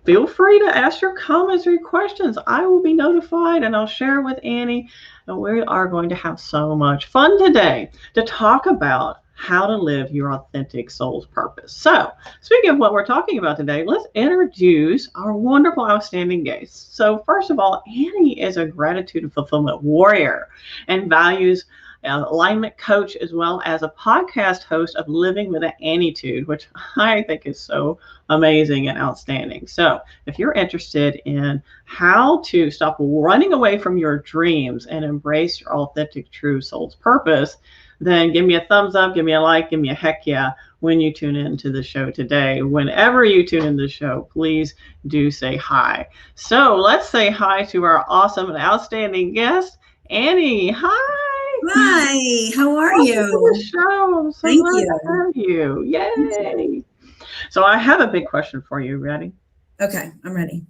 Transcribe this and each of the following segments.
feel free to ask your comments or your questions. I will be notified and I'll share with Annie. And we are going to have so much fun today to talk about how to live your authentic soul's purpose. So, speaking of what we're talking about today, let's introduce our wonderful, outstanding guests. So, first of all, Annie is a gratitude and fulfillment warrior and values alignment coach, as well as a podcast host of Living with Annietude, which I think is so amazing and outstanding. So if you're interested in how to stop running away from your dreams and embrace your authentic, true soul's purpose, then give me a thumbs up, give me a like, give me a heck yeah when you tune into the show today. Whenever you tune into the show, please do say hi. So let's say hi to our awesome and outstanding guest, Annie. Hi. Hi, how are Welcome you? to the show. I'm so Thank glad you. to have you. Yay. So I have a big question for you. Ready? Okay, I'm ready.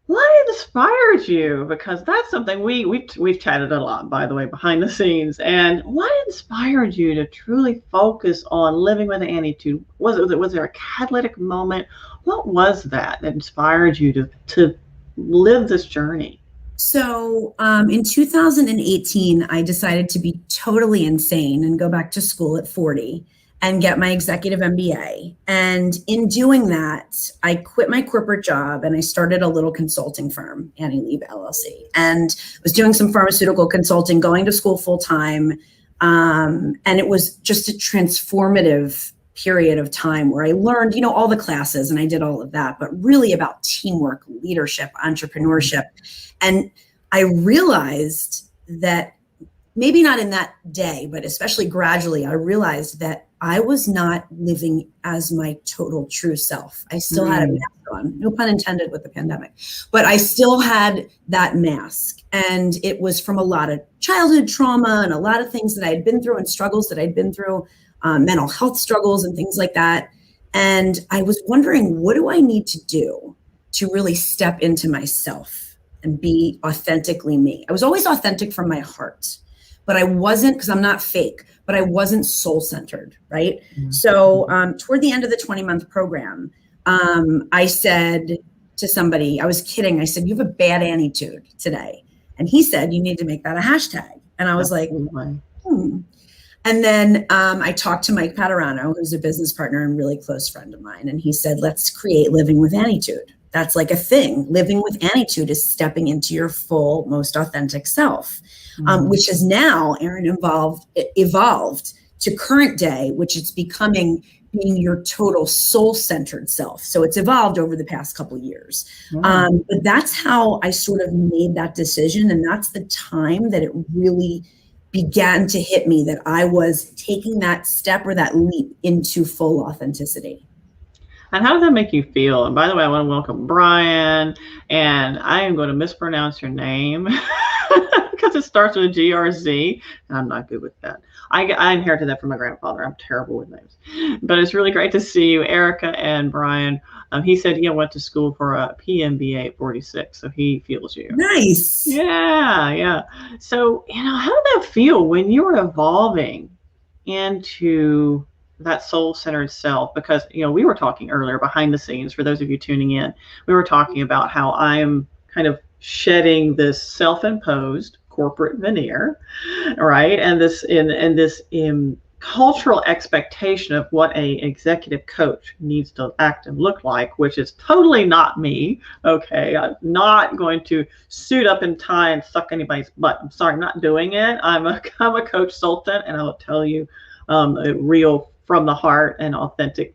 What inspired you? Because that's something we've chatted a lot, by the way, behind the scenes. And what inspired you to truly focus on living with Annietude? Was there a catalytic moment? What was that inspired you to live this journey? So in 2018, I decided to be totally insane and go back to school at 40 and get my executive MBA. And in doing that, I quit my corporate job and I started a little consulting firm, Lieb LLC, and was doing some pharmaceutical consulting, going to school full time. And it was just a transformative period of time where I learned, all the classes and I did all of that, but really about teamwork, leadership, entrepreneurship. And I realized that maybe not in that day, but especially gradually, I realized that I was not living as my total true self. I still had a mask on, no pun intended with the pandemic, but I still had that mask. And it was from a lot of childhood trauma and a lot of things that I had been through and struggles that I'd been through, mental health struggles and things like that. And I was wondering, what do I need to do to really step into myself and be authentically me? I was always authentic from my heart, but I wasn't, because I'm not fake, but I wasn't soul-centered, right? Mm-hmm. So toward the end of the 20-month program, I said to somebody, I was kidding, I said, you have a bad Annietude today. And he said, you need to make that a hashtag. And I was like, And then I talked to Mike Paterano, who's a business partner and really close friend of mine. And he said, let's create Living with Annietude. That's like a thing. Living with Annietude is stepping into your full, most authentic self, which is now, Erin, evolved to current day, which it's becoming being your total soul-centered self. So it's evolved over the past couple of years. But that's how I sort of made that decision. And that's the time that it really began to hit me that I was taking that step or that leap into full authenticity. And how does that make you feel? And by the way, I want to welcome Brian, and I am going to mispronounce your name because it starts with a GRZ, and I'm not good with that. I inherited that from my grandfather. I'm terrible with names. But it's really great to see you, Erica and Brian. He said he went to school for a PMBA at 46, so he feels you. Nice. Yeah. So, how did that feel when you were evolving into that soul-centered self? Because, we were talking earlier behind the scenes, for those of you tuning in, we were talking about how I'm kind of shedding this self-imposed corporate veneer, right? And this cultural expectation of what a executive coach needs to act and look like, which is totally not me. Okay, I'm not going to suit up and tie and suck anybody's butt. I'm sorry, I'm not doing it. I'm a coach consultant, and I'll tell you real from the heart and authentic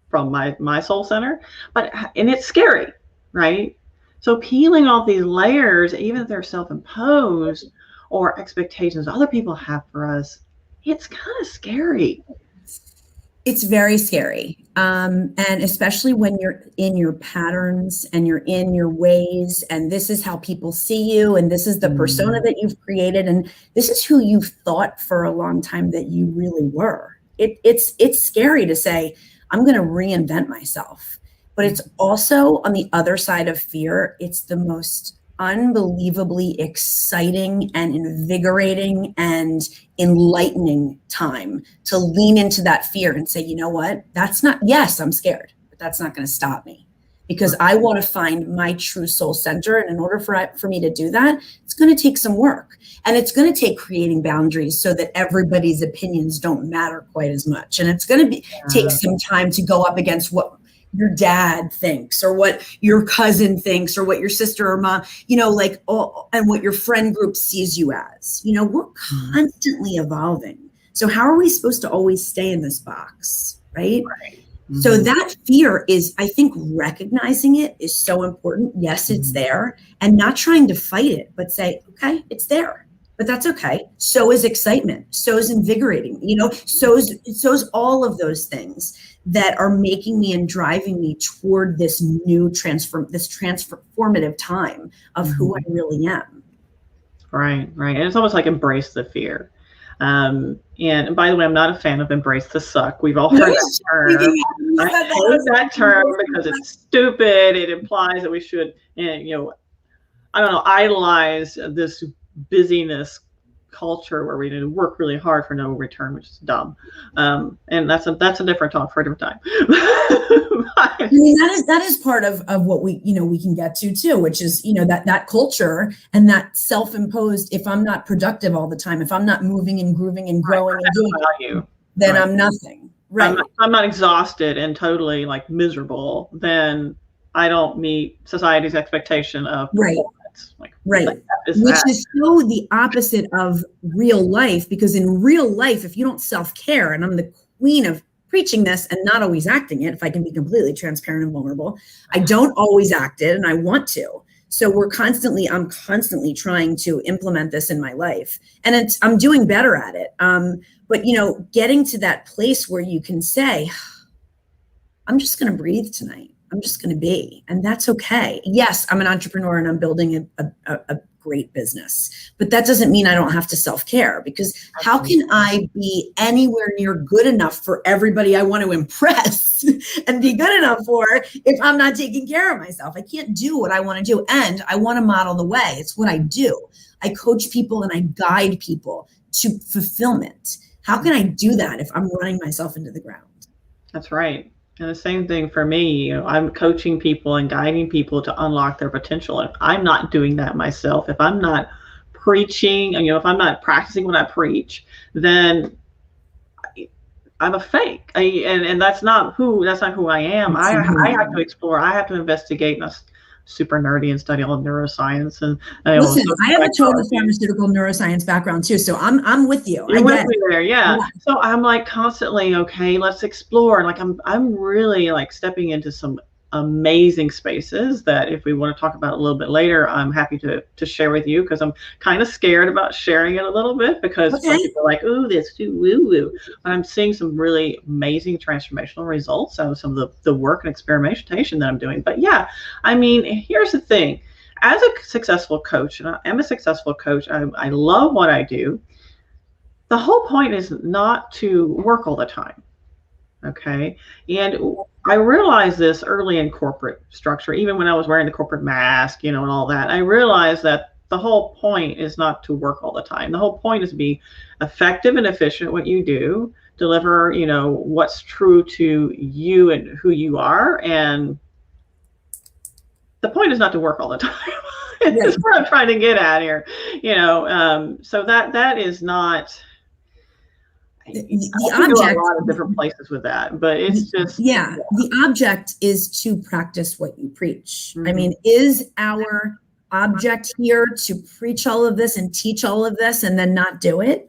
from my soul center. And it's scary, right? So peeling off these layers, even if they're self-imposed or expectations other people have for us, it's kind of scary. It's very scary. And especially when you're in your patterns and you're in your ways, and this is how people see you, and this is the persona that you've created, and this is who you've thought for a long time that you really were. It's scary to say, I'm going to reinvent myself. But it's also, on the other side of fear, it's the most unbelievably exciting and invigorating and enlightening time to lean into that fear and say, you know what, yes, I'm scared, but that's not going to stop me, because I want to find my true soul center. And in order for me to do that, it's going to take some work, and it's going to take creating boundaries so that everybody's opinions don't matter quite as much. And it's going to take some time to go up against what your dad thinks, or what your cousin thinks, or what your sister or mom, and what your friend group sees you as. We're constantly evolving. So how are we supposed to always stay in this box, right? Mm-hmm. So that fear is, I think, recognizing it is so important. Yes, it's there, and not trying to fight it, but say, okay, it's there. But that's okay. So is excitement. So is invigorating. So is all of those things that are making me and driving me toward this new transformative time of who I really am. Right. And it's almost like embrace the fear. And by the way, I'm not a fan of embrace the suck. We've all heard that term. I hate that term because it's stupid. It implies that we should, idolize this busyness culture where we need to work really hard for no return, which is dumb. And that's a different talk for a different time. I mean, that is part of what we can get to too, which is, that culture and that self-imposed, if I'm not productive all the time, if I'm not moving and grooving and growing and doing value, then I'm nothing. Right. I'm not exhausted and totally miserable, then I don't meet society's expectation of performance. Which is so the opposite of real life, because in real life, if you don't self-care, and I'm the queen of preaching this and not always acting it, if I can be completely transparent and vulnerable, I don't always act it, and I want to. So I'm constantly trying to implement this in my life, and I'm doing better at it. But getting to that place where you can say, I'm just going to breathe tonight. I'm just going to be, and that's okay. Yes, I'm an entrepreneur and I'm building a great business, but that doesn't mean I don't have to self-care, because how can I be anywhere near good enough for everybody I want to impress and be good enough for if I'm not taking care of myself? I can't do what I want to do, and I want to model the way. It's what I do. I coach people and I guide people to fulfillment. How can I do that if I'm running myself into the ground? That's right. And the same thing for me. I'm coaching people and guiding people to unlock their potential. If I'm not doing that myself, if I'm not preaching, if I'm not practicing what I preach, then I'm a fake. And that's not who I am. I have to explore. I have to investigate. And super nerdy and study all neuroscience. And listen, I have a total pharmaceutical neuroscience background too, so I'm with you. You're with me there, yeah. So I'm constantly, okay, let's explore. And I'm really stepping into some amazing spaces that, if we want to talk about a little bit later, I'm happy to share with you, because I'm kind of scared about sharing it a little bit, because some people are like, ooh, that's too woo-woo. But I'm seeing some really amazing transformational results out of some of the work and experimentation that I'm doing. But yeah, here's the thing. As a successful coach, and I am a successful coach, I love what I do. The whole point is not to work all the time. Okay. And I realized this early in corporate structure, even when I was wearing the corporate mask, and all that. I realized that the whole point is not to work all the time. The whole point is to be effective and efficient at what you do, deliver, what's true to you and who you are. And the point is not to work all the time. That's what I'm trying to get at here. So that is not. The object, a lot of different places with that, but it's just the object is to practice what you preach. Mm-hmm. Is our object here to preach all of this and teach all of this and then not do it?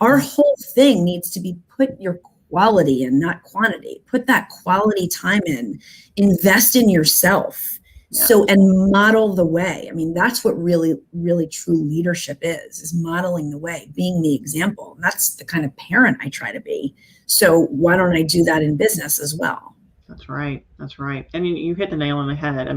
Our whole thing needs to be put your quality in, not quantity. Put that quality time in, invest in yourself. So, and model the way. That's what really, really true leadership is modeling the way, being the example. And that's the kind of parent I try to be. So why don't I do that in business as well? That's right. You hit the nail on the head.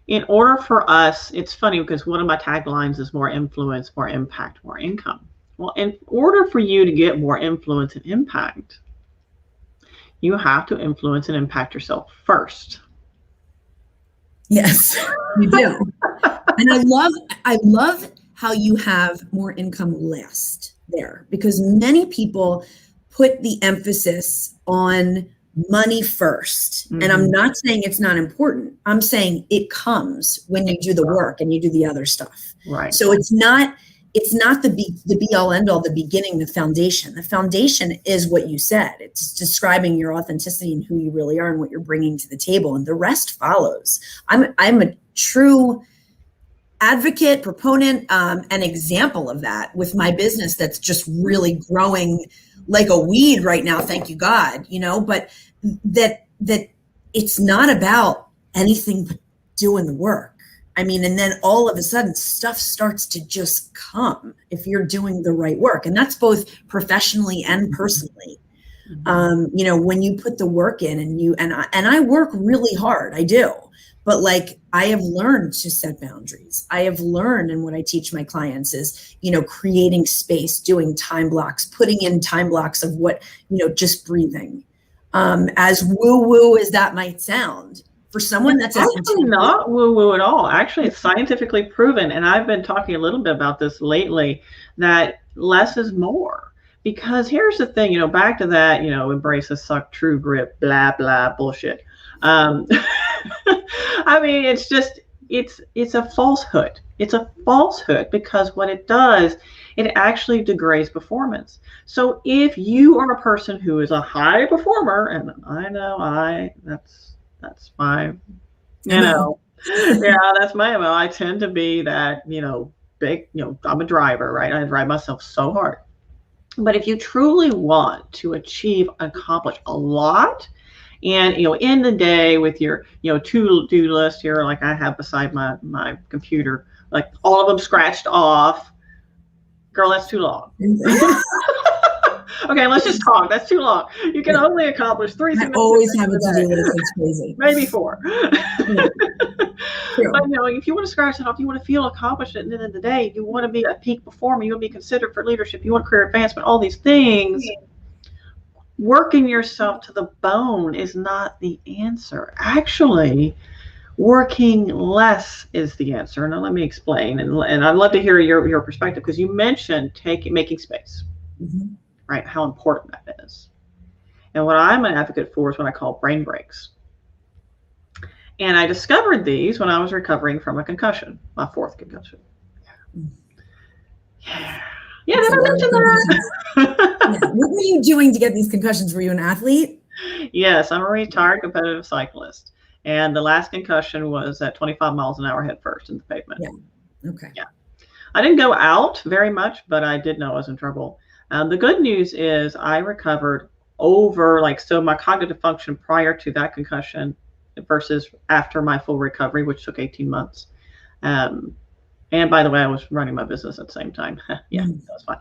In order for us, it's funny because one of my taglines is more influence, more impact, more income. Well, in order for you to get more influence and impact, you have to influence and impact yourself first. Yes, you do. And I love how you have more income last there, because many people put the emphasis on money first. Mm-hmm. And I'm not saying it's not important. I'm saying it comes when you do the work and you do the other stuff. Right. So it's not the be all end all, the beginning, the foundation. The foundation is what you said. It's describing your authenticity and who you really are and what you're bringing to the table, and the rest follows. I'm a true advocate, proponent, an example of that with my business that's just really growing like a weed right now. Thank you, God, but that it's not about anything but doing the work. I mean, and then all of a sudden stuff starts to just come if you're doing the right work. And that's both professionally and personally. When you put the work in and I work really hard, I do. But like, I have learned to set boundaries. I have learned, and what I teach my clients is, creating space, doing time blocks, putting in time blocks of what, just breathing. As woo-woo as that might sound, for someone that's actually not woo-woo at all. Actually, it's scientifically proven. And I've been talking a little bit about this lately, that less is more. Because here's the thing, back to that, embrace the suck, true grit, blah, blah, bullshit. I mean, it's a falsehood. It's a falsehood, because what it does, it actually degrades performance. So if you are a person who is a high performer, and I know that's my, yeah, that's my MO. I tend to be that, big, I'm a driver, right? I drive myself so hard. But if you truly want to accomplish a lot, and in the day with your to-do list here, like I have beside my computer, like all of them scratched off, girl, that's too long. Okay, let's just talk. That's too long. You can only accomplish 3 things. I always have a to-do list. It's crazy. Maybe 4. But if you want to scratch it off, you want to feel accomplished at the end of the day. You want to be a peak performer. You want to be considered for leadership. You want career advancement. All these things. Working yourself to the bone is not the answer. Actually, working less is the answer. Now let me explain, and I'd love to hear your perspective, because you mentioned making space. Mm-hmm. Right? How important that is. And what I'm an advocate for is what I call brain breaks. And I discovered these when I was recovering from a concussion, my 4th concussion. Yeah. Yeah, did I mention that? What were you doing to get these concussions? Were you an athlete? Yes, I'm a retired competitive cyclist. And the last concussion was at 25 miles an hour head first in the pavement. Yeah. Okay. Yeah. I didn't go out very much, but I did know I was in trouble. The good news is I recovered so my cognitive function prior to that concussion versus after my full recovery, which took 18 months. And by the way, I was running my business at the same time. Yeah, that was fine.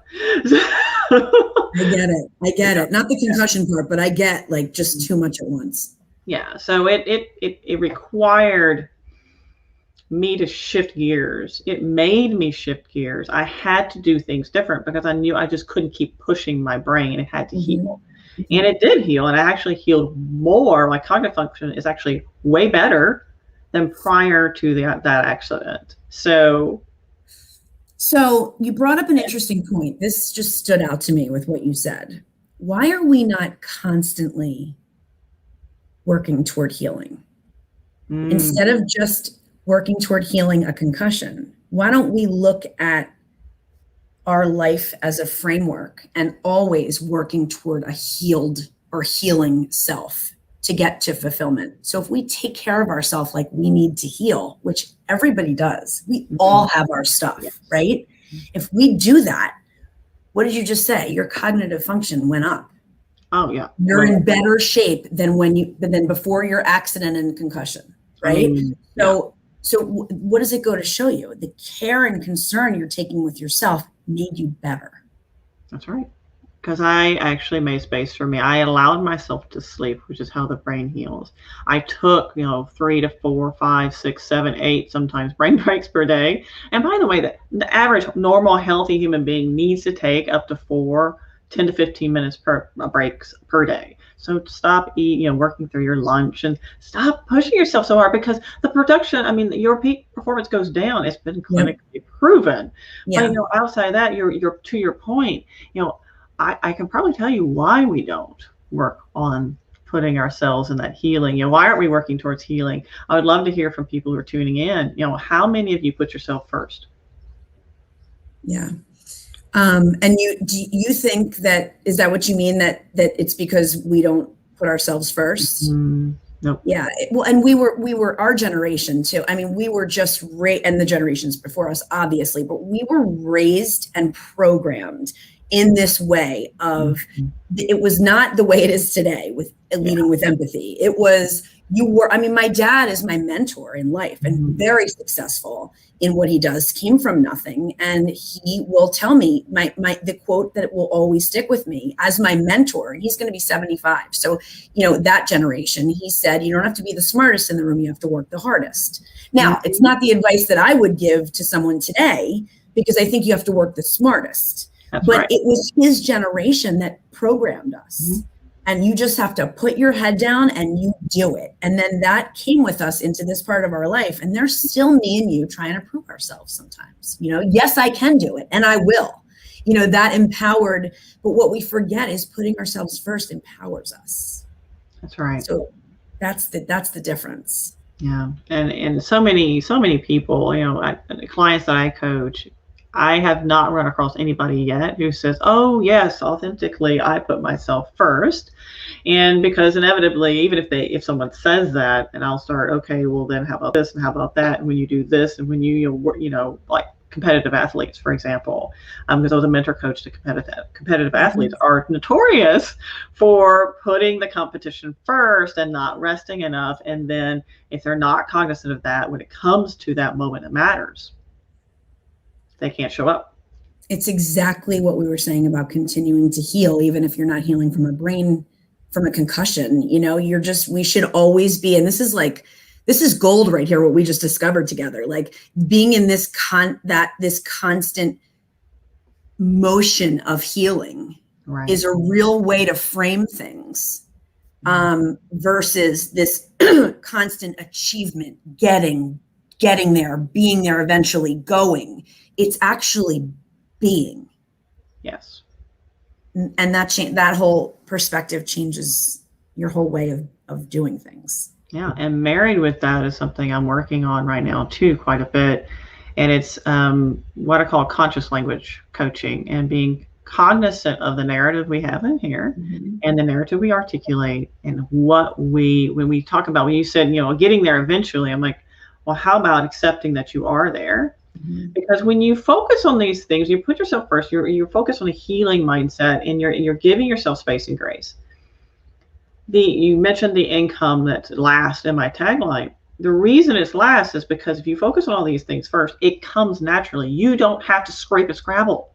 I get it. Not the concussion part, but I get just too much at once. Yeah. So it required me to shift gears. It made me shift gears. I had to do things different because I knew I just couldn't keep pushing my brain. It had to heal. And it did heal. And I actually healed more. My cognitive function is actually way better than prior to that accident. So you brought up an interesting point. This just stood out to me with what you said. Why are we not constantly working toward healing? Instead of just working toward healing a concussion, why don't we look at our life as a framework and always working toward a healed or healing self to get to fulfillment? So if we take care of ourselves like we need to heal, which everybody does, we all have our stuff, right? If we do that, what did you just say? Your cognitive function went up. Oh yeah. You're in better shape than before your accident and concussion, right? So what does it go to show you? The care and concern you're taking with yourself made you better. That's right. Because I actually made space for me. I allowed myself to sleep, which is how the brain heals. I took, 3 to 4, 5, 6, 7, 8, sometimes brain breaks per day. And by the way, the average normal healthy human being needs to take up to 10 to 15 minutes breaks per day. So stop working through your lunch and stop pushing yourself so hard, because the production, your peak performance goes down. It's been clinically proven. Yeah. But outside of that, you're to your point, I can probably tell you why we don't work on putting ourselves in that healing. Why aren't we working towards healing? I would love to hear from people who are tuning in. How many of you put yourself first? Yeah. And do you think that, is that what you mean, that it's because we don't put ourselves first? Nope. Yeah. Well, and we were our generation too. I mean, we were just and the generations before us, obviously, but we were raised and programmed in this way of, it was not the way it is today with leading with empathy. It was, my dad is my mentor in life and very successful in what he does, came from nothing. And he will tell me the quote that will always stick with me as my mentor, and he's going to be 75. So, that generation, he said, you don't have to be the smartest in the room. You have to work the hardest. Now, it's not the advice that I would give to someone today, because I think you have to work the smartest. That's but right. It was his generation that programmed us. And you just have to put your head down and you do it. And then that came with us into this part of our life. And there's still me and you trying to prove ourselves sometimes. Yes, I can do it. And I will. That empowered. But what we forget is putting ourselves first empowers us. That's right. So that's the difference. Yeah. And so many people, the clients that I coach, I have not run across anybody yet who says, oh, yes, authentically, I put myself first. And because inevitably, even if someone says that, and I'll start, okay, well, then how about this and how about that? And when you do this, and when like competitive athletes, for example, because I was a mentor coach to competitive athletes are notorious for putting the competition first and not resting enough. And then if they're not cognizant of that, when it comes to that moment that matters, they can't show up. It's exactly what we were saying about continuing to heal, even if you're not healing from a concussion. We should always be, and this is gold right here, what we just discovered together, like being in this constant motion of healing is a real way to frame things, versus this constant achievement, getting there, being there, eventually going. It's actually being. Yes. And that whole perspective changes your whole way of doing things. Yeah. And married with that is something I'm working on right now too, quite a bit. And it's what I call conscious language coaching, and being cognizant of the narrative we have in here and the narrative we articulate, and when we talk about, when you said, getting there eventually, I'm like, well, how about accepting that you are there? Because when you focus on these things, you put yourself first, you're focused on a healing mindset, and you're giving yourself space and grace. You mentioned the income that's last in my tagline. The reason it's last is because if you focus on all these things first, it comes naturally. You don't have to scrape and scrabble.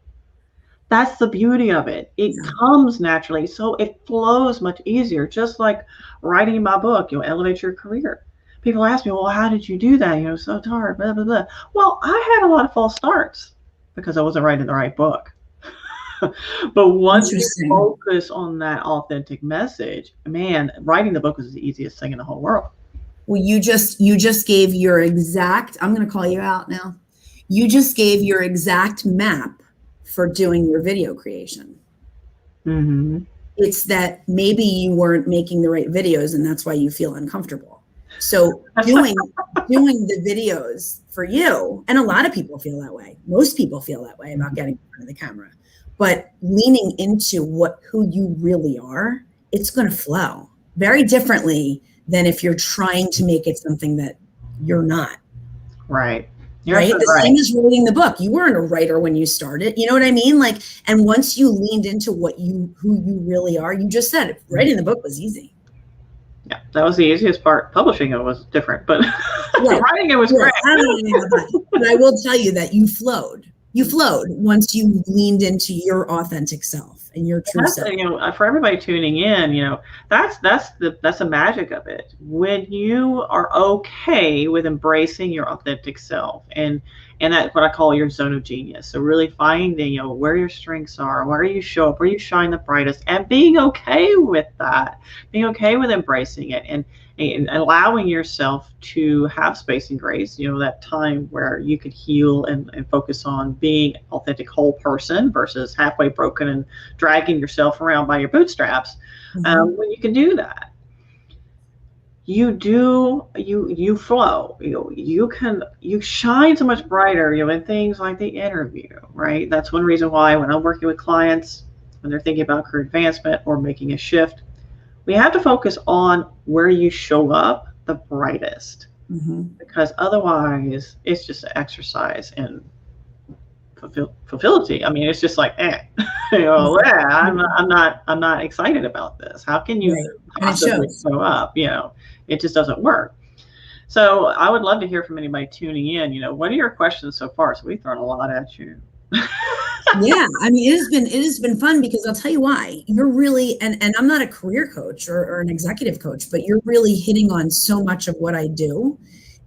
That's the beauty of it. It comes naturally. So it flows much easier, just like writing my book, Elevate Your Career. People ask me, well, how did you do that? So tired, blah, blah, blah. Well, I had a lot of false starts because I wasn't writing the right book. But once you focus on that authentic message, man, writing the book was the easiest thing in the whole world. Well, you just gave your exact, I'm going to call you out now. You just gave your exact map for doing your video creation. It's that maybe you weren't making the right videos, and that's why you feel uncomfortable. So doing the videos for you, and a lot of people feel that way. Most people feel that way about getting in front of the camera. But leaning into who you really are, it's going to flow very differently than if you're trying to make it something that you're not. Right. Right. The same as writing the book. You weren't a writer when you started. You know what I mean? Like, and once you leaned into who you really are, you just said writing the book was easy. Yeah, that was the easiest part. Publishing it was different, but writing it was great. But I will tell you that you flowed. You flowed once you leaned into your authentic self and your true self. For everybody tuning in, that's the magic of it. When you are okay with embracing your authentic self, and that's what I call your zone of genius. So really finding, where your strengths are, where you show up, where you shine the brightest, and being okay with that, being okay with embracing it, and allowing yourself to have space and grace, that time where you could heal and focus on being an authentic whole person versus halfway broken and dragging yourself around by your bootstraps. When you can do that. you flow. You shine so much brighter, in things like the interview, right? That's one reason why when I'm working with clients, when they're thinking about career advancement or making a shift, we have to focus on where you show up the brightest, because otherwise it's just an exercise in fulfillity. I mean, it's just like, I'm not excited about this. How can you possibly show up? It just doesn't work. So I would love to hear from anybody tuning in. What are your questions so far? So we've thrown a lot at you. Yeah, I mean, it has been fun, because I'll tell you why. You're really, and I'm not a career coach or an executive coach, but you're really hitting on so much of what I do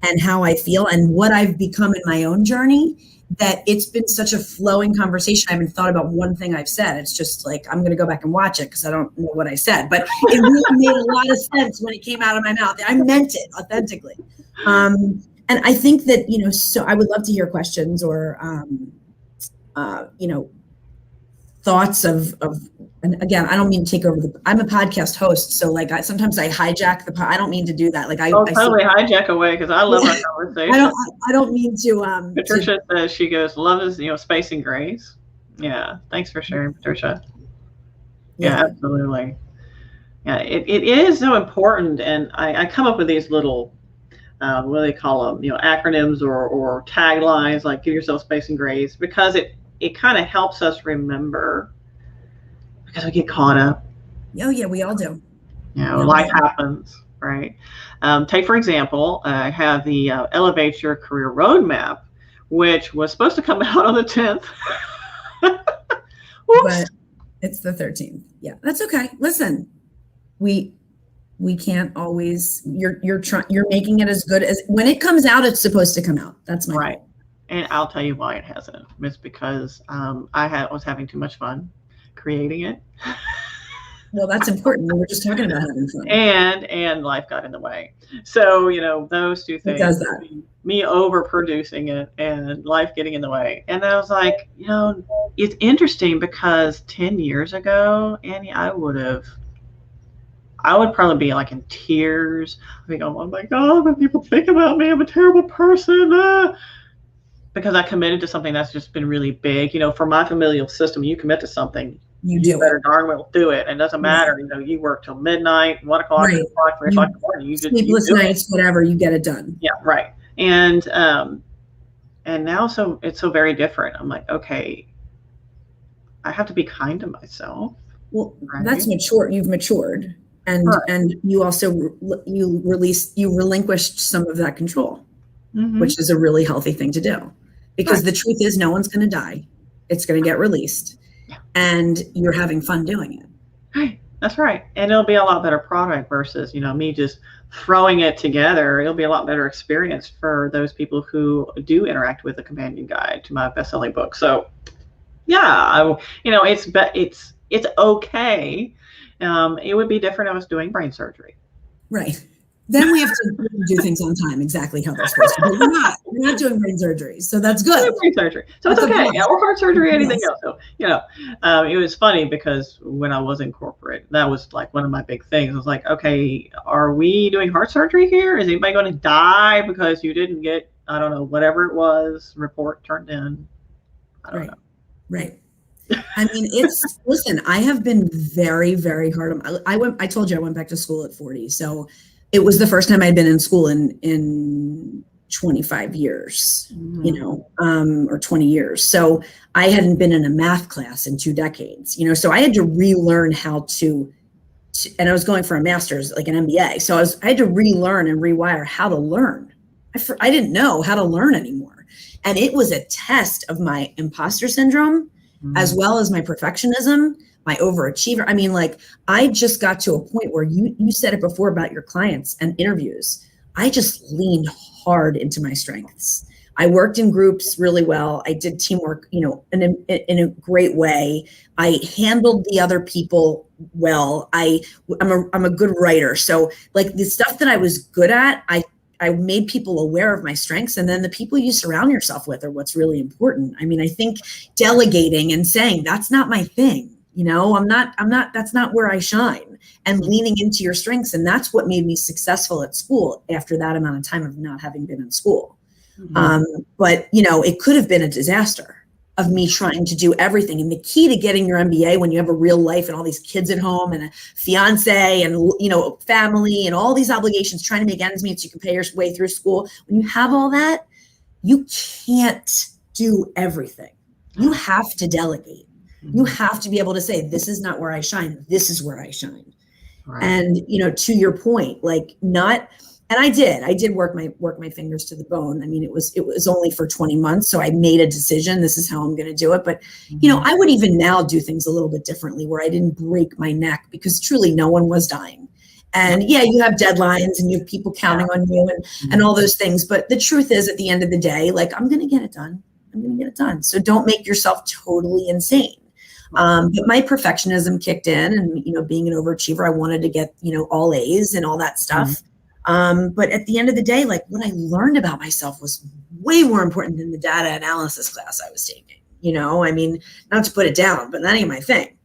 and how I feel and what I've become in my own journey, that it's been such a flowing conversation. I haven't thought about one thing I've said. It's just like, I'm going to go back and watch it because I don't know what I said, but it really made a lot of sense when it came out of my mouth. I meant it authentically. And I think that, so I would love to hear questions or, thoughts of, and again, I don't mean to take over I'm a podcast host. So like, sometimes I hijack I don't mean to do that. Like I totally hijack away, because I love our conversation. I don't mean to, Patricia says, she goes, love is, space and grace. Yeah. Thanks for sharing, Patricia. Yeah, absolutely. Yeah. It is so important. And I come up with these little, what do they call them? Acronyms or taglines, like give yourself space and grace, because it kind of helps us remember, because we get caught up. Oh yeah, we all do. Life happens, right? Take, for example, I have the Elevate Your Career Roadmap, which was supposed to come out on the 10th. But it's the 13th. Yeah, that's okay. Listen, we can't always, you're making it as good as, when it comes out, it's supposed to come out. That's my right. And I'll tell you why it hasn't. It's because I was having too much fun creating it. Well, that's important. We were just talking about having fun. And life got in the way. So, those two things. It does that. Me overproducing it and life getting in the way. And I was like, it's interesting, because 10 years ago, Annie, I would probably be like in tears. I think, oh my God, when people think about me, I'm a terrible person. Because I committed to something that's just been really big. For my familial system, you commit to something, you better darn well do it. And it doesn't matter, you work till midnight, 1 o'clock, 2 o'clock, 3 o'clock in the morning. You just sleepless nights, whatever, you get it done. Yeah, right. And now, so it's so very different. I'm like, okay, I have to be kind to myself. Well, that's mature. You've matured, and you also you relinquished some of that control, which is a really healthy thing to do. Because the truth is, no one's going to die. It's going to get released, and you're having fun doing it. Right. That's right. And it'll be a lot better product versus, me just throwing it together. It'll be a lot better experience for those people who do interact with the companion guide to my best-selling book. So yeah, it's okay. It would be different if I was doing brain surgery. Right. Then we have to do things on time, exactly how they're supposed to. But we're not doing brain surgery, so that's good. Brain surgery, so it's okay. Or heart surgery, anything else. So it was funny, because when I was in corporate, that was like one of my big things. I was like, okay, are we doing heart surgery here? Is anybody going to die because you didn't get, I don't know, whatever it was, report turned in? I don't know. Right. I mean, listen, I have been very, very hard on. I told you I went back to school at 40, so. It was the first time I'd been in school in 25 years, or 20 years. So I hadn't been in a math class in 2 decades, so I had to relearn how to, and I was going for a master's, like an MBA. So I had to relearn and rewire how to learn. I didn't know how to learn anymore. And it was a test of my imposter syndrome, as well as my perfectionism, my overachiever. I mean, like, I just got to a point where you said it before about your clients and interviews. I just leaned hard into my strengths. I worked in groups really well. I did teamwork, in a great way. I handled the other people well. I'm a good writer. So like the stuff that I was good at, I made people aware of my strengths, and then the people you surround yourself with are what's really important. I mean, I think delegating and saying that's not my thing. That's not where I shine. and leaning into your strengths. And that's what made me successful at school after that amount of time of not having been in school. But, you know, it could have been a disaster of me trying to do everything. And the key to getting your MBA when you have a real life and all these kids at home and a fiance and, you know, family and all these obligations, trying to make ends meet so you can pay your way through school. When you have all that, you can't do everything. You have to delegate. You have to be able to say, this is not where I shine. This is where I shine. Right. And, you know, to your point, like not, and I did work my fingers to the bone. I mean, it was only for 20 months. So I made a decision. This is how I'm going to do it. But, you know, I would even now do things a little bit differently where I didn't break my neck because truly no one was dying. And yeah, you have deadlines and you have people counting on you and all those things. But the truth is at the end of the day, like, I'm going to get it done. I'm going to get it done. So don't make yourself totally insane. But my perfectionism kicked in and, you know, being an overachiever, I wanted to get, you know, all A's and all that stuff. But at the end of the day, like what I learned about myself was way more important than the data analysis class I was taking. You know, I mean, not to put it down, but that ain't my thing.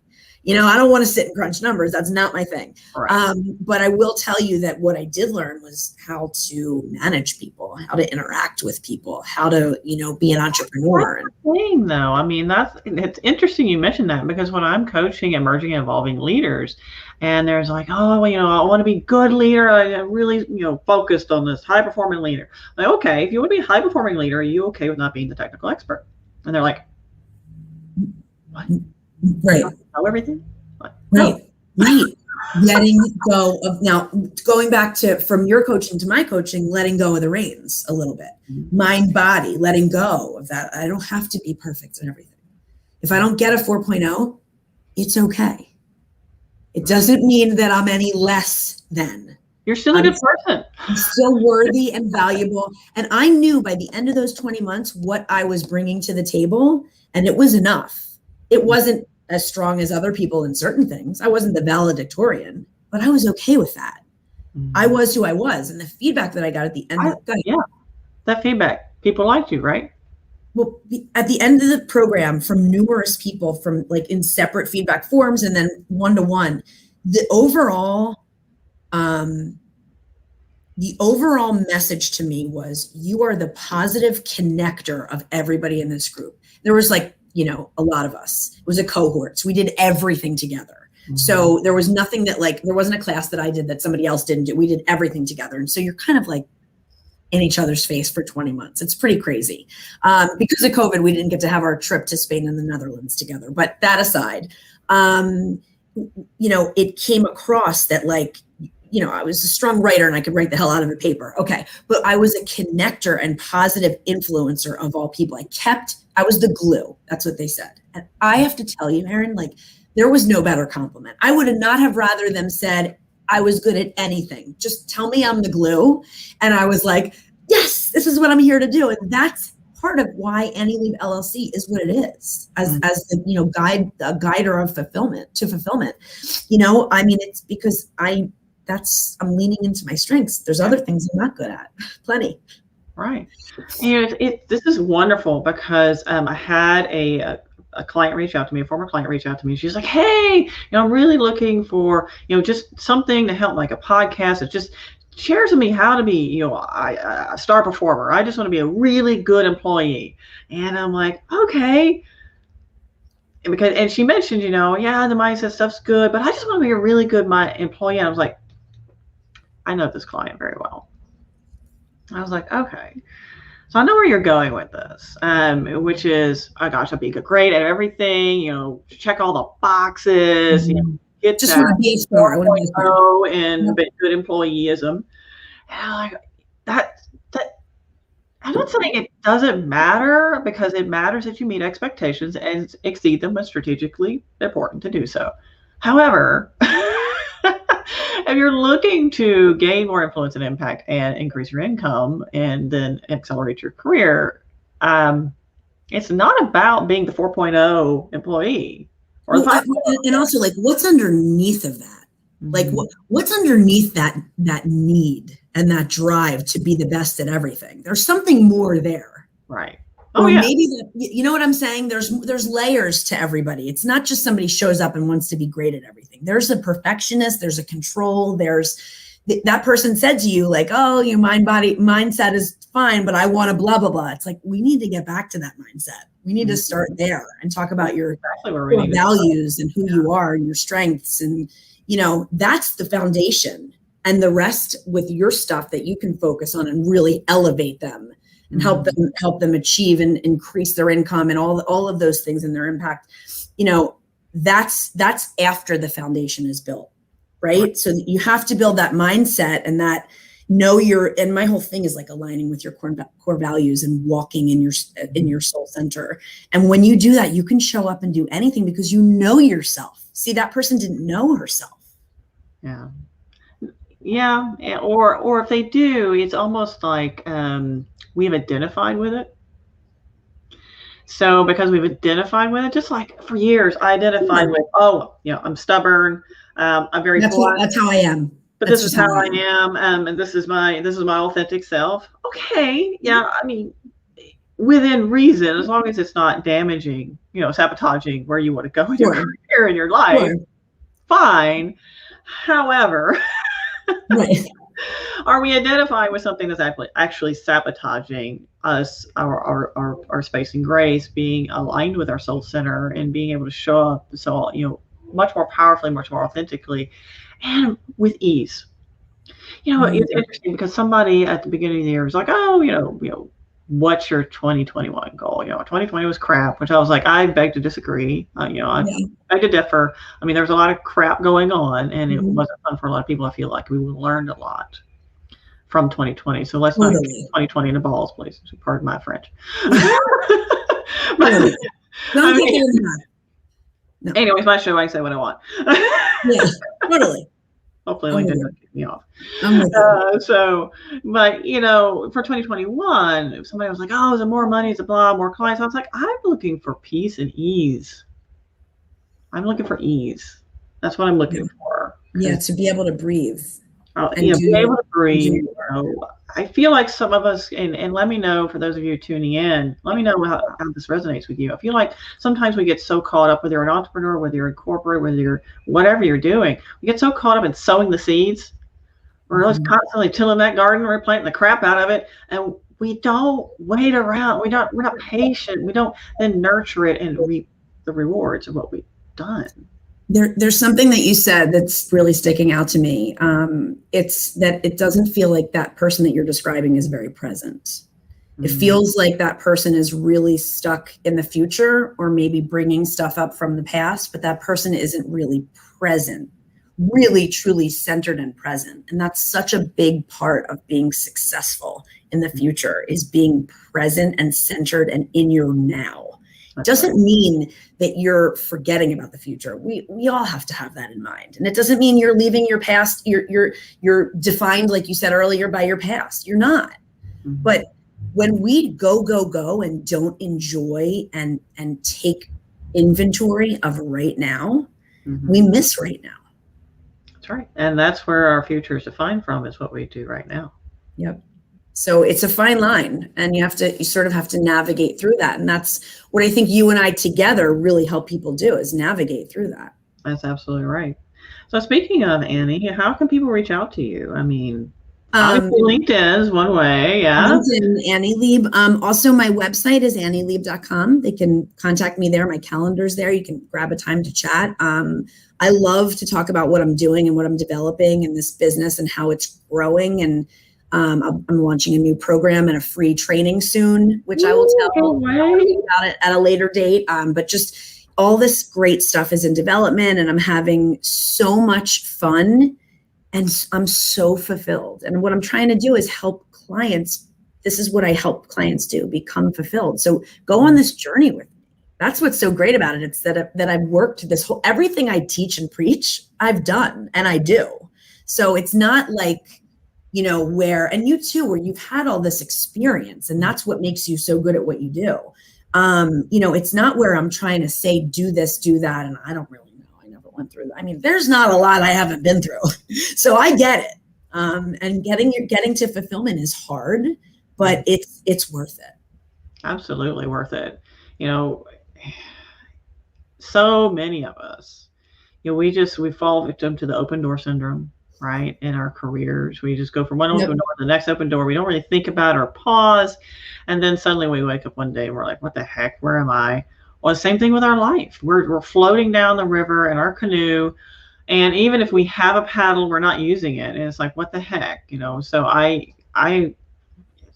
You know, I don't want to sit and crunch numbers. That's not my thing. Right. But I will tell you that what I did learn was how to manage people, how to interact with people, how to, you know, be an entrepreneur. That's the thing, though. I mean, it's interesting you mentioned that because when I'm coaching emerging and evolving leaders, and there's like, oh, well, you know, I want to be a good leader. I'm really, you know, focused on this high performing leader. Like, okay, if you want to be a high performing leader, are you okay with not being the technical expert? And they're like, what? Right. Know everything. What? Right. Right. Letting go of, now going back to from your coaching to my coaching, letting go of the reins a little bit. Mind, body, letting go of that. I don't have to be perfect in everything. If I don't get a 4.0, it's okay. It doesn't mean that I'm any less than. You're still a good person. I'm still worthy and valuable. And I knew by the end of those 20 months what I was bringing to the table, and it was enough. It wasn't as strong as other people in certain things. I wasn't the valedictorian, but I was okay with that. I was who I was. And the feedback that I got at the end that feedback, people liked you, right? Well, at the end of the program, from numerous people, from like in separate feedback forms and then one-to-one, the overall message to me was, you are the positive connector of everybody in this group. There was like, you know, a lot of us. It was a cohort. So we did everything together. So there was nothing that like, there wasn't a class that I did that somebody else didn't do. We did everything together. And so you're kind of like in each other's face for 20 months. It's pretty crazy. Because of COVID, we didn't get to have our trip to Spain and the Netherlands together. But that aside, you know, it came across that like, you know, I was a strong writer and I could write the hell out of a paper. Okay. But I was a connector and positive influencer of all people. I was the glue. That's what they said. And I have to tell you, Erin, like there was no better compliment. I would not have rather them said I was good at anything. Just tell me I'm the glue. And I was like, yes, this is what I'm here to do. And that's part of why Lieb LLC is what it is as the, you know, guider of fulfillment. You know, I mean, it's because I'm leaning into my strengths. There's other things I'm not good at. Plenty. Right. And this is wonderful because I had a client reach out to me, a former client reach out to me. She's like, hey, you know, I'm really looking for, you know, just something to help, like a podcast that just shares with me how to be, you know, a star performer. I just want to be a really good employee. And I'm like, okay. And she mentioned, you know, yeah, the mindset stuff's good, but I just want to be a really good employee. And I was like, I know this client very well. I was like, okay. So I know where you're going with this, which is, oh gosh, I'll be great at everything, you know, check all the boxes, you know, get just want to be a star. And good employeeism. And I'm like, that I'm not saying it doesn't matter, because it matters that you meet expectations and exceed them when strategically important to do so. However, if you're looking to gain more influence and impact and increase your income and then accelerate your career, it's not about being the 4.0 employee. And also, like, what's underneath of that? Like, what's underneath that need and that drive to be the best at everything? There's something more there. Right. Oh, Or yeah. maybe you know what I'm saying? There's layers to everybody. It's not just somebody shows up and wants to be great at everything. There's a perfectionist, there's a control, there's that person said to you like, oh, your body mindset is fine, but I want to blah, blah, blah. It's like, we need to get back to that mindset. We need to start there and talk about your core values and who you are and your strengths. And, that's the foundation, and the rest with your stuff that you can focus on and really elevate them and help them achieve and increase their income and all of those things and their impact. That's after the foundation is built, right? So you have to build that mindset and that and my whole thing is like aligning with your core values and walking in your soul center. And when you do that, you can show up and do anything because you know yourself. See, that person didn't know herself. Yeah. Yeah. Or if they do, it's almost like we've identified with it. So because we've identified with it, just like for years, I identified with, I'm stubborn. I'm very blunt. That's how I am. But this is how I am, and this is my authentic self. Okay, yeah, I mean, within reason, as long as it's not damaging, sabotaging where you want to go in your career in your life, fine. However, are we identifying with something that's actually sabotaging us, our space and grace, being aligned with our soul center, and being able to show up so much more powerfully, much more authentically, and with ease. It's interesting because somebody at the beginning of the year was like, oh, what's your 2021 goal? 2020 was crap, which I was like, I beg to disagree. I beg to differ. I mean, there was a lot of crap going on, and it wasn't fun for a lot of people. I feel like we learned a lot from 2020. So let's not get 2020 in the balls, please. Pardon my French. Anyways, my show, I can say what I want. Yeah, totally. Hopefully LinkedIn doesn't kick me off. But for 2021, if somebody was like, oh, is it more money? Is it blah, more clients? I was like, I'm looking for peace and ease. I'm looking for ease. That's what I'm looking for. Yeah, to be able to breathe. Be able to breathe. I feel like some of us, and let me know for those of you tuning in, let me know how this resonates with you. I feel like sometimes we get so caught up, whether you're an entrepreneur, whether you're in corporate, whether you're whatever you're doing, we get so caught up in sowing the seeds. We're always constantly tilling that garden, we're planting the crap out of it, and we don't wait around. We're not patient. We don't then nurture it and reap the rewards of what we've done. There's something that you said that's really sticking out to me. It's that it doesn't feel like that person that you're describing is very present. It feels like that person is really stuck in the future, or maybe bringing stuff up from the past, but that person isn't really present, really truly centered and present. And that's such a big part of being successful in the future, is being present and centered and in your now. Doesn't mean that you're forgetting about the future. We all have to have that in mind. And it doesn't mean you're leaving your past. You're defined, like you said earlier, by your past. You're not. But when we go and don't enjoy and take inventory of right now, we miss right now. That's right. And that's where our future is defined from, is what we do right now. Yep. So it's a fine line, and you sort of have to navigate through that. And that's what I think you and I together really help people do, is navigate through that. That's absolutely right. So speaking of, Annie, how can people reach out to you? I mean, LinkedIn is one way. Yeah. LinkedIn, Annie Lieb. Also, my website is annielieb.com. They can contact me there. My calendar's there. You can grab a time to chat. I love to talk about what I'm doing and what I'm developing in this business and how it's growing. And I'm launching a new program and a free training soon, which I will tell about it at a later date. But just all this great stuff is in development, and I'm having so much fun, and I'm so fulfilled. And what I'm trying to do is help clients. This is what I help clients do: become fulfilled. So go on this journey with me. That's what's so great about it. It's that I've worked everything I teach and preach, I've done and I do. So it's not like, and you too, where you've had all this experience, and that's what makes you so good at what you do. It's not where I'm trying to say, do this, do that. And I don't really know. I never went through that. I mean, there's not a lot I haven't been through. So I get it. And getting to fulfillment is hard, but it's worth it. Absolutely worth it. You know, so many of us, we fall victim to the open door syndrome, right? In our careers, we just go from one Yep. open door to the next open door. We don't really think about or pause, and then suddenly we wake up one day and we're like, "What the heck? Where am I?" Well, the same thing with our life. We're floating down the river in our canoe, and even if we have a paddle, we're not using it, and it's like, "What the heck?" So I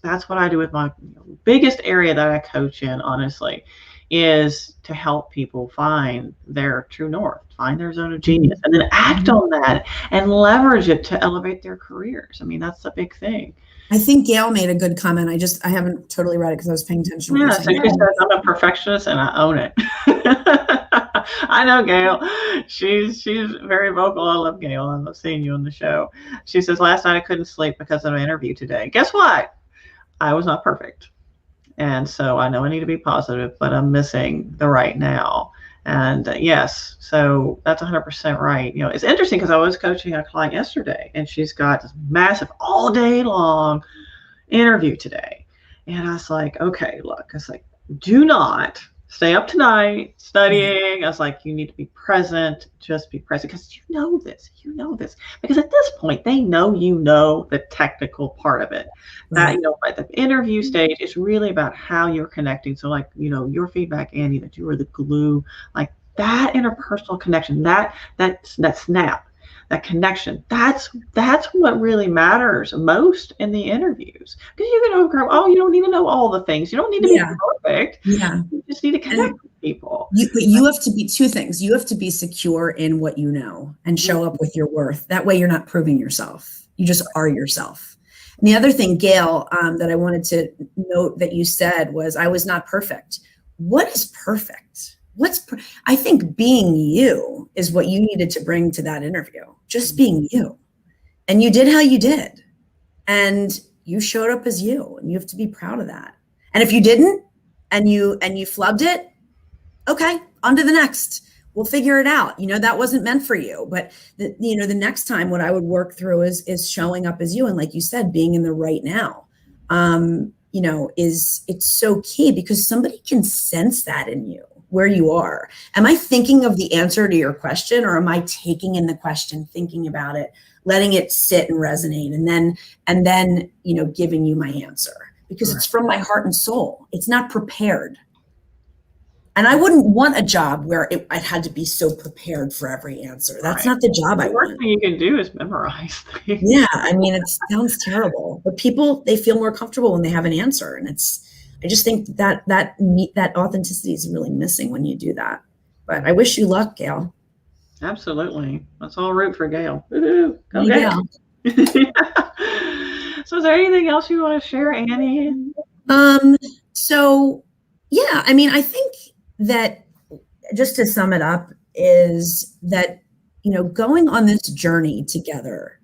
that's what I do with my biggest area that I coach in, honestly, is to help people find their true north, find their zone of genius, and then act on that and leverage it to elevate their careers. I mean, that's the big thing. I think Gail made a good comment. I haven't totally read it because I was paying attention to what you're Yeah, so saying. she says I'm a perfectionist and I own it. I know Gail. She's very vocal. I love Gail. I love seeing you on the show. She says last night I couldn't sleep because of an interview today. Guess what? I was not perfect. And so I know I need to be positive, but I'm missing the right now. And yes, so that's 100% right. It's interesting because I was coaching a client yesterday and she's got this massive all day long interview today. And I was like, okay, look, I was like, do not stay up tonight studying. I was like, you need to be present, just be present because you know this. Because at this point, they know the technical part of it. That, at the interview stage, it's really about how you're connecting. So, like, your feedback, Annie, that you were the glue, like that interpersonal connection, that snap, that connection, that's what really matters most in the interviews. Because you can you don't need to know all the things. You don't need to be perfect. Yeah. You just need to connect with people. But you have to be two things. You have to be secure in what you know and show up with your worth. That way you're not proving yourself. You just are yourself. And the other thing, Gail, that I wanted to note that you said was, I was not perfect. What is perfect? I think being you is what you needed to bring to that interview. Just being you. And you did how you did. And you showed up as you, and you have to be proud of that. And if you didn't, and you flubbed it, okay, on to the next. We'll figure it out. That wasn't meant for you. But the next time, what I would work through is showing up as you. And like you said, being in the right now, it's so key because somebody can sense that in you, where you are. Am I thinking of the answer to your question, or am I taking in the question, thinking about it, letting it sit and resonate, and then giving you my answer? Because it's from my heart and soul. It's not prepared. And I wouldn't want a job where I had to be so prepared for every answer. That's not the job I want. The worst thing you can do is memorize things. Yeah, I mean, it sounds terrible. But people, they feel more comfortable when they have an answer. And I just think that authenticity is really missing when you do that. But I wish you luck, Gail. Absolutely. Let's all root for Gail. Woo-hoo. Go Gail. So is there anything else you want to share, Annie? So, yeah, I mean, I think that just to sum it up is that, going on this journey together,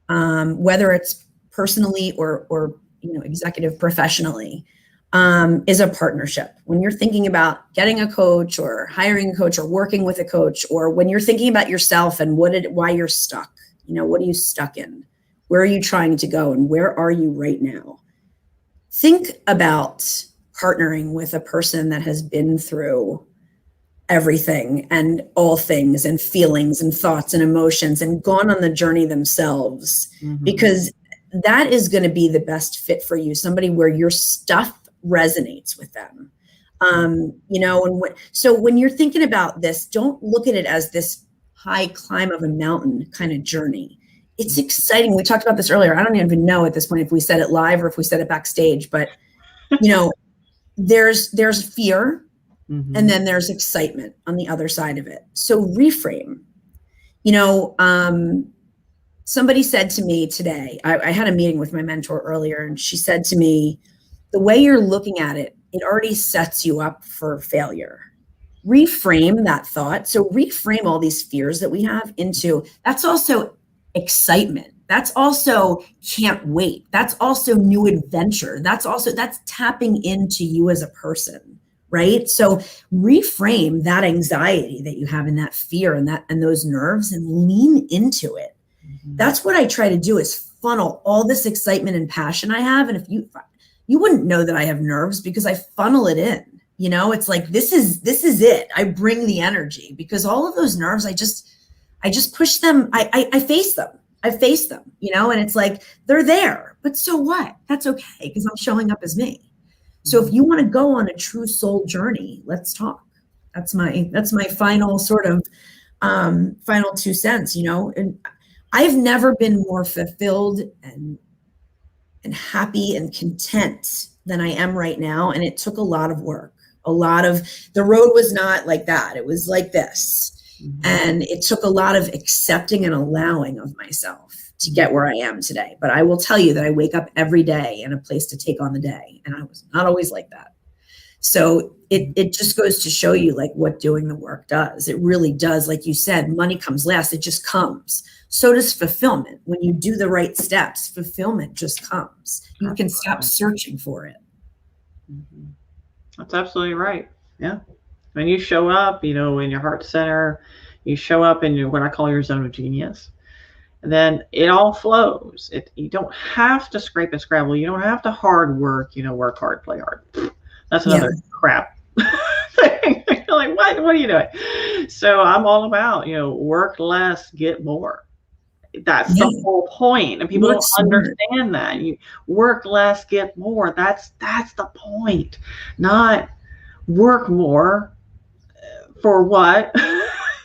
whether it's personally or executive professionally, is a partnership. When you're thinking about getting a coach or hiring a coach or working with a coach, or when you're thinking about yourself and why you're stuck, what are you stuck in? Where are you trying to go? And where are you right now? Think about partnering with a person that has been through everything and all things and feelings and thoughts and emotions and gone on the journey themselves, because that is going to be the best fit for you. Somebody where your stuff resonates with them. So when you're thinking about this, don't look at it as this high climb of a mountain kind of journey. It's exciting. We talked about this earlier. I don't even know at this point if we said it live or if we said it backstage, but there's fear, and then there's excitement on the other side of it. So reframe. Somebody said to me today, I had a meeting with my mentor earlier, and she said to me, the way you're looking at it, it already sets you up for failure. Reframe that thought. So reframe all these fears that we have into, that's also excitement. That's also can't wait. That's also new adventure. That's tapping into you as a person, right? So reframe that anxiety that you have and that fear and those nerves and lean into it. That's what I try to do, is funnel all this excitement and passion I have. And if you wouldn't know that I have nerves because I funnel it in. You know, it's like, this is it. I bring the energy because all of those nerves, I just push them. I face them. I face them, you know, and it's like, they're there, but so what? That's okay. Because I'm showing up as me. So if you want to go on a true soul journey, let's talk. That's my final sort of final 2 cents, you know. And I've never been more fulfilled and happy and content than I am right now. And it took a lot of work. The road was not like that. It was like this. Mm-hmm. And it took a lot of accepting and allowing of myself to get where I am today. But I will tell you that I wake up every day in a place to take on the day. And I was not always like that. So it just goes to show you like what doing the work does. It really does. Like you said, money comes last. It just comes. So does fulfillment. When you do the right steps, fulfillment just comes. You can stop searching for it. Mm-hmm. That's absolutely right. Yeah. When you show up, you know, in your heart center, you show up in your, what I call your zone of genius, then it all flows. You don't have to scrape and scrabble. You don't have to hard work, you know, work hard, play hard. That's another crap thing. You're like, what are you doing? So I'm all about, you know, work less, get more. That's the whole point. And people don't understand that. You work less, get more. That's the point. Not work more for what?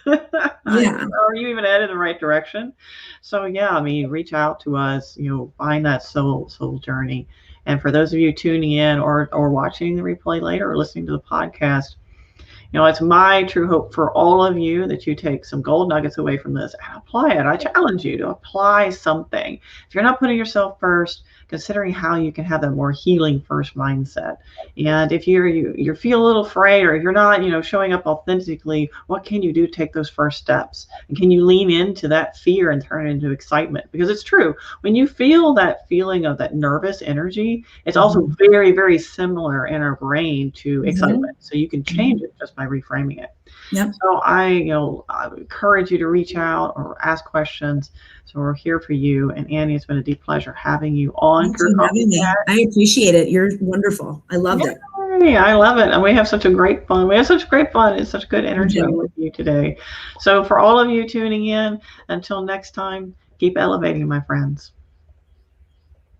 Are you even headed in the right direction? So yeah, I mean, reach out to us, you know, find that soul journey. And for those of you tuning in or watching the replay later or listening to the podcast, you know, it's my true hope for all of you that you take some gold nuggets away from this and apply it. I challenge you to apply something. If you're not putting yourself first, considering how you can have that more healing first mindset. And if you feel a little afraid, or if you're not, you know, showing up authentically, what can you do to take those first steps? And can you lean into that fear and turn it into excitement? Because it's true, when you feel that feeling of that nervous energy, it's also very, very similar in our brain to excitement. So you can change it just by reframing it. Yep. So I encourage you to reach out or ask questions. So we're here for you. And Annie, it's been a deep pleasure having you on. Thanks for having me. I appreciate it. You're wonderful. I loved it. I love it. And we have such a great fun. We have such great fun and such good energy with you today. So for all of you tuning in, until next time, keep elevating, my friends.